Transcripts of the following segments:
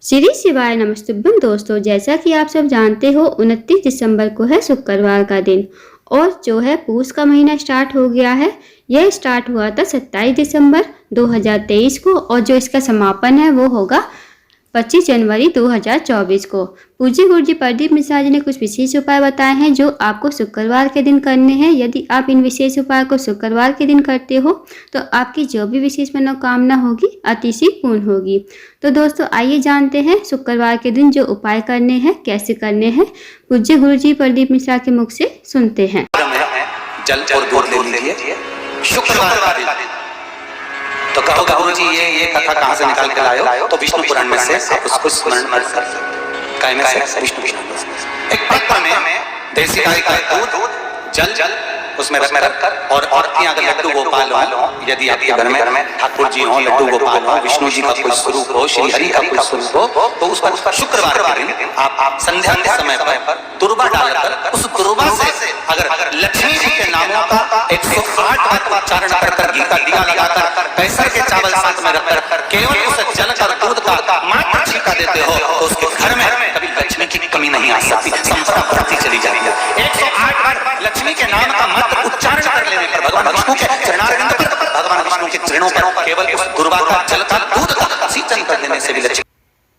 श्री शिवाय नमस्तुभ्यम दोस्तों, जैसा कि आप सब जानते हो 29 दिसंबर को है शुक्रवार का दिन और जो है पूस का महीना स्टार्ट हो गया है। यह स्टार्ट हुआ था 27 दिसंबर 2023 को और जो इसका समापन है वो होगा 25 जनवरी 2024 को। पूज्य गुरुजी प्रदीप मिश्रा जी ने कुछ विशेष उपाय बताए हैं जो आपको शुक्रवार के दिन करने हैं। यदि आप इन विशेष उपाय को शुक्रवार के दिन करते हो तो आपकी जो भी विशेष मनोकामना होगी अतिशय पूर्ण होगी। तो दोस्तों आइए जानते हैं शुक्रवार के दिन जो उपाय करने हैं कैसे करने हैं। पूज्य गुरुजी प्रदीप मिश्रा के मुख से सुनते हैं। जल और दूध ले लीजिए शुक्रवार का दिन। तो कहो गुरुजी ये कथा कहाँ से निकाल के लाए हो? तो विष्णु पुराण में से आप उसको स्मरण कर सकते हैं। काय में से विष्णु पुराण में से एक पात्र में देसी गाय का दूध जल उसमें रखकर और अगर लड्डू गोपाल हो, यदि आपके घर में ठाकुर जी हो, लड्डू गोपाल हो, विष्णु जी का कोई स्वरूप हो, श्री हरि का कोई स्वरूप हो, तो उस पर शुक्रवार के दिन आप संध्या के समय पर दुर्वा डालकर उस दुर्वा से अगर लक्ष्मी जी के नामों का 108 बार उच्चारण कर घी का दिया लगाकर कैसर के चावल साथ में रखकर केवल उस जल का दूध का मात्र छींका देते हो तो उसके घर में कभी लक्ष्मी की कमी नहीं आ सकती, संपदा बढ़ती चली जाती है। 108 बार लक्ष्मी के नाम का मात्र उच्चारण कर लेने पर भगवान विष्णु के चरणारविंद पर, भगवान विष्णु के चरणों पर केवल उस दुर्वा का जल का दूध का सिंचन कर देने से भी लक्ष्मी।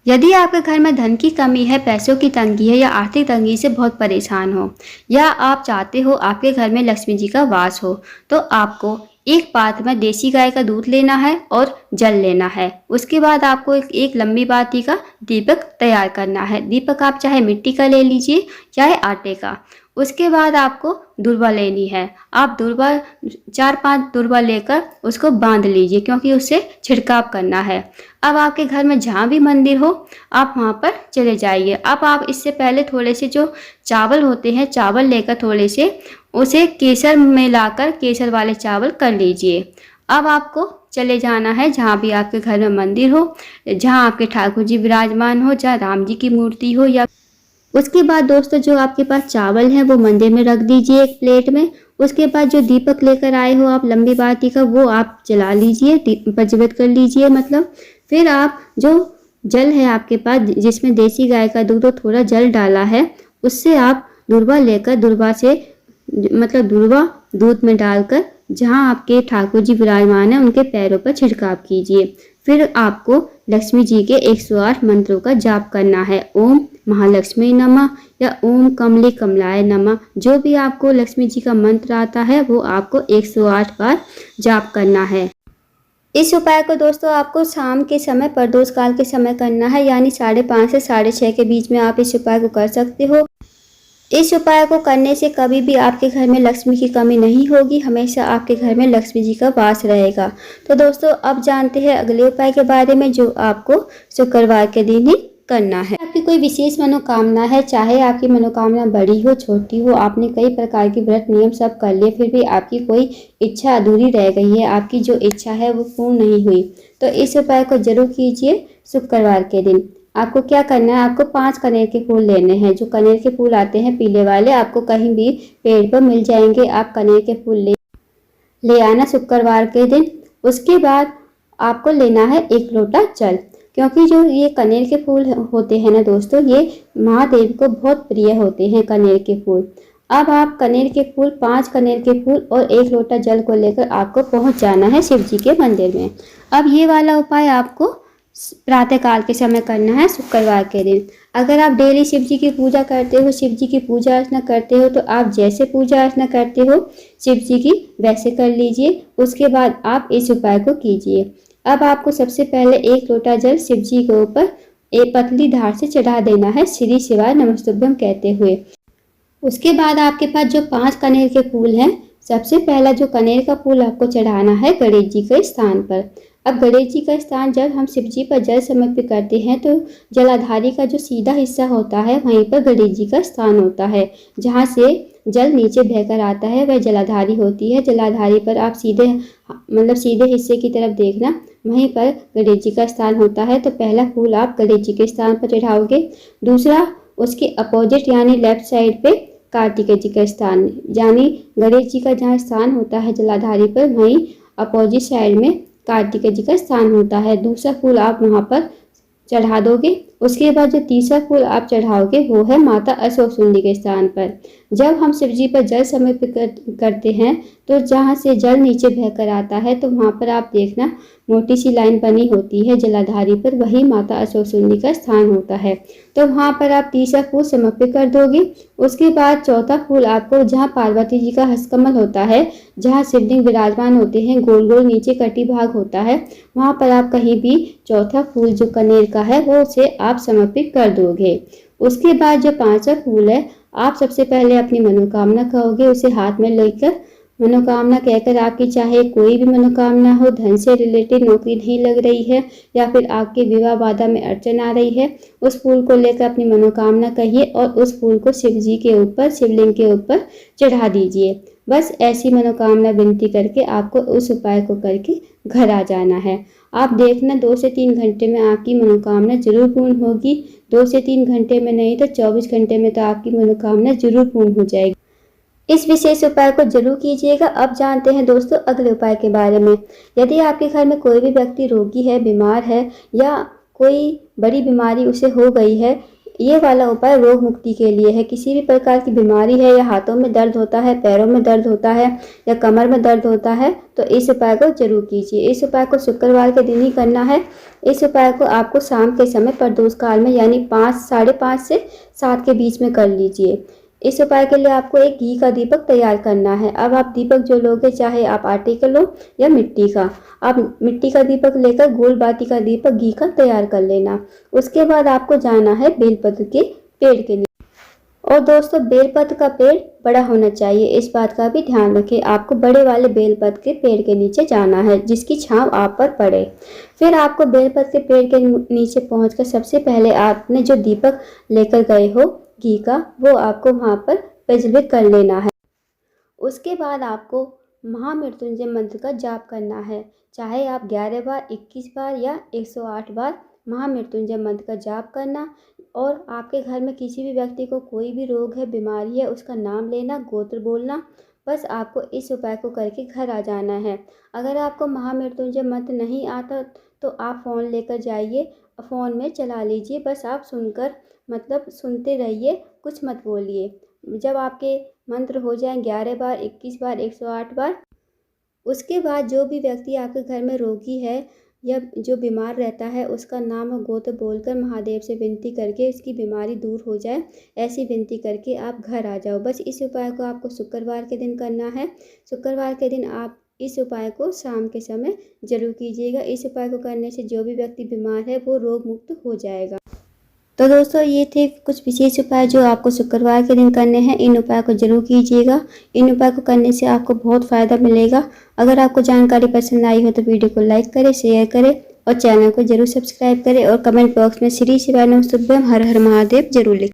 यदि आपके घर में धन की कमी है, पैसों की तंगी है या आर्थिक तंगी से बहुत परेशान हो या आप चाहते हो आपके घर में लक्ष्मी जी का वास हो, तो आपको एक पात्र में देसी गाय का दूध लेना है और जल लेना है। उसके बाद आपको एक लंबी बाती का दीपक तैयार करना है। दीपक आप चाहे मिट्टी का ले लीजिए चाहे आटे का। उसके बाद आपको दुर्वा लेनी है। आप दुर्वा 4-5 दुर्वा लेकर उसको बांध लीजिए क्योंकि उससे छिड़काव करना है। अब आपके घर में जहाँ भी मंदिर हो आप वहाँ पर चले जाइए। अब आप इससे पहले थोड़े से जो चावल होते हैं, चावल लेकर थोड़े से उसे केसर में लाकर केसर वाले चावल कर लीजिए। अब आपको चले जाना है जहाँ भी आपके घर में मंदिर हो, जहाँ आपके ठाकुर जी विराजमान हो, जहाँ राम जी की मूर्ति हो या उसके बाद दोस्तों जो आपके पास चावल है वो मंदिर में रख दीजिए एक प्लेट में। उसके बाद जो दीपक लेकर आए हो आप लंबी बाती का वो आप जला लीजिए, प्रज्वलित कर लीजिए मतलब। फिर आप जो जल है आपके पास जिसमें देसी गाय का दूध और थोड़ा जल डाला है उससे आप दुर्वा लेकर दुर्वा से मतलब दुर्वा दूध में डालकर जहाँ आपके ठाकुर जी विराजमान है उनके पैरों पर छिड़काव कीजिए। फिर आपको लक्ष्मी जी के 108 मंत्रों का जाप करना है। ओम महालक्ष्मी नमः या ओम कमले कमलाय नमः, जो भी आपको लक्ष्मी जी का मंत्र आता है वो आपको 108 बार जाप करना है। इस उपाय को दोस्तों आपको शाम के समय प्रदोष काल के समय करना है, यानी 5:30 से 6:30 के बीच में आप इस उपाय को कर सकते हो। इस उपाय को करने से कभी भी आपके घर में लक्ष्मी की कमी नहीं होगी, हमेशा आपके घर में लक्ष्मी जी का वास रहेगा। तो दोस्तों अब जानते हैं अगले उपाय के बारे में जो आपको शुक्रवार के दिन ही करना है। आपकी कोई विशेष मनोकामना है, चाहे आपकी मनोकामना बड़ी हो छोटी हो, आपने कई प्रकार की व्रत नियम सब कर लिए फिर भी आपकी कोई इच्छा अधूरी रह गई है, आपकी जो इच्छा है वो पूर्ण नहीं हुई, तो इस उपाय को जरूर कीजिए शुक्रवार के दिन। आपको क्या करना है, आपको 5 कनेर के फूल लेने हैं। जो कनेर के फूल आते हैं पीले वाले, आपको कहीं भी पेड़ पर मिल जाएंगे। आप कनेर के फूल ले आना शुक्रवार के दिन। उसके बाद आपको लेना है 1 लोटा जल, क्योंकि जो ये कनेर के फूल होते हैं ना दोस्तों, ये महादेव को बहुत प्रिय होते हैं कनेर के फूल। अब आप कनेर के फूल 5 कनेर के फूल और 1 लोटा जल को लेकर आपको पहुंच जाना है शिव जी के मंदिर में। अब ये वाला उपाय आपको प्रातः काल के समय करना है शुक्रवार के दिन। अगर आप डेली शिव जी की पूजा करते हो, शिव जी की पूजा अर्चना करते हो, तो आप जैसे पूजा अर्चना करते हो शिव जी की वैसे कर लीजिए। उसके बाद आप इस उपाय को कीजिए। अब आपको सबसे पहले 1 लोटा जल शिव जी के ऊपर एक पतली धार से चढ़ा देना है श्री शिवाय नमस्तुभ्यम कहते हुए। उसके बाद आपके पास जो 5 कनेर के फूल हैं, सबसे पहला जो कनेर का फूल आपको चढ़ाना है गणेश जी के स्थान पर। अब गणेश जी का स्थान जब हम शिव जी पर जल समर्पित करते हैं तो जलाधारी का जो सीधा हिस्सा होता है वहीं पर गणेश जी का स्थान होता है। जहाँ से जल नीचे बहकर आता है वह जलाधारी होती है। जलाधारी पर आप सीधे हिस्से की तरफ देखना, वहीं पर गणेश जी का स्थान होता है। तो पहला फूल आप गणेश जी के स्थान पर चढ़ाओगे। दूसरा उसके अपोजिट यानी लेफ्ट साइड पे कार्तिकेय जी का स्थान, यानी गणेश जी का जहाँ स्थान होता है जलाधारी पर वहीं अपोजिट साइड में कार्तिकेय जी का स्थान होता है। दूसरा फूल आप वहाँ पर चढ़ा दोगे। उसके बाद जो तीसरा फूल आप चढ़ाओगे वो है माता अशोक सुंदी के स्थान पर। जब हम शिव जी पर जल समर्पित करते हैं तो जहाँ से जल नीचे बहकर आता है तो वहाँ पर आप देखना मोटी सी लाइन बनी होती है जलाधारी पर, वही माता अशोक सुंदी का स्थान होता है। तो वहाँ पर आप तीसरा फूल समर्पित कर दोगे। उसके बाद चौथा फूल आपको जहाँ पार्वती जी का हस्तकमल होता है, जहाँ शिवलिंग विराजमान होते हैं, गोल गोल नीचे कटी भाग होता है, वहाँ पर आप कहीं भी चौथा फूल जो कनेर का है वो उसे आप समर्पित कर दोगे। उसके बाद जो पांचवा फूल है, आप सबसे पहले अपनी मनोकामना कहोगे, उसे हाथ में लेकर मनोकामना कहकर, आपकी चाहे कोई भी मनोकामना हो, धन से रिलेटेड नौकरी नहीं लग रही है या फिर आपके विवाह बाधा में अड़चन आ रही है, उस फूल को लेकर अपनी मनोकामना कहिए और उस फूल को शिव जी के ऊपर, शिवलिंग के ऊपर चढ़ा दीजिए। बस ऐसी मनोकामना विनती करके आपको उस उपाय को करके घर आ जाना है। आप देखना 2 से 3 घंटे में आपकी मनोकामना जरूर पूर्ण होगी। 2 से 3 घंटे में नहीं तो 24 घंटे में तो आपकी मनोकामना जरूर पूर्ण हो जाएगी। इस विशेष उपाय को जरूर कीजिएगा। अब जानते हैं दोस्तों अगले उपाय के बारे में। यदि आपके घर में कोई भी व्यक्ति रोगी है, बीमार है या कोई बड़ी बीमारी उसे हो गई है, ये वाला उपाय रोग मुक्ति के लिए है। किसी भी प्रकार की बीमारी है या हाथों में दर्द होता है, पैरों में दर्द होता है या कमर में दर्द होता है तो इस उपाय को जरूर कीजिए। इस उपाय को शुक्रवार के दिन ही करना है। इस उपाय को आपको शाम के समय प्रदोष काल में यानी 5, साढ़े 5 से 7 के बीच में कर लीजिए। इस उपाय के लिए आपको एक घी का दीपक तैयार करना है। अब आप दीपक जो लोगे, चाहे आप आटे का लो या मिट्टी का, आप मिट्टी का दीपक लेकर गोल बाती का दीपक घी का तैयार कर लेना। उसके बाद आपको जाना है बेलपत्र के पेड़ के नीचे। और दोस्तों बेलपत्र का पेड़ बड़ा होना चाहिए, इस बात का भी ध्यान रखें। आपको बड़े वाले बेलपत्र के पेड़ के नीचे जाना है जिसकी छांव आप पर पड़े। फिर आपको बेलपत्र के पेड़ के नीचे पहुंचकर सबसे पहले आपने जो दीपक लेकर गए हो घी का, वो आपको वहाँ पर प्रज्वलित कर लेना है। उसके बाद आपको महामृत्युंजय मंत्र का जाप करना है। चाहे आप 11 बार, 21 बार या 108 बार महामृत्युंजय मंत्र का जाप करना। और आपके घर में किसी भी व्यक्ति को कोई भी रोग है, बीमारी है, उसका नाम लेना, गोत्र बोलना। बस आपको इस उपाय को करके घर आ जाना है। अगर आपको महामृत्युंजय मंत्र नहीं आता तो आप फ़ोन लेकर जाइए, फ़ोन में चला लीजिए। बस आप सुनकर मतलब सुनते रहिए, कुछ मत बोलिए। जब आपके मंत्र हो जाएं 11 बार, 21 बार, 108 बार, उसके बाद जो भी व्यक्ति आपके घर में रोगी है या जो बीमार रहता है उसका नाम और गोत्र बोलकर महादेव से विनती करके उसकी बीमारी दूर हो जाए, ऐसी विनती करके आप घर आ जाओ। बस इस उपाय को आपको शुक्रवार के दिन करना है। शुक्रवार के दिन आप इस उपाय को शाम के समय जरूर कीजिएगा। इस उपाय को करने से जो भी व्यक्ति बीमार है वो रोग मुक्त हो जाएगा। तो दोस्तों ये थे कुछ विशेष उपाय जो आपको शुक्रवार के दिन करने हैं। इन उपाय को जरूर कीजिएगा। इन उपाय को करने से आपको बहुत फ़ायदा मिलेगा। अगर आपको जानकारी पसंद आई हो तो वीडियो को लाइक करें, शेयर करें और चैनल को जरूर सब्सक्राइब करें और कमेंट बॉक्स में श्री शिवाय नमः तुभ्यम हर हर महादेव जरूर लिखें।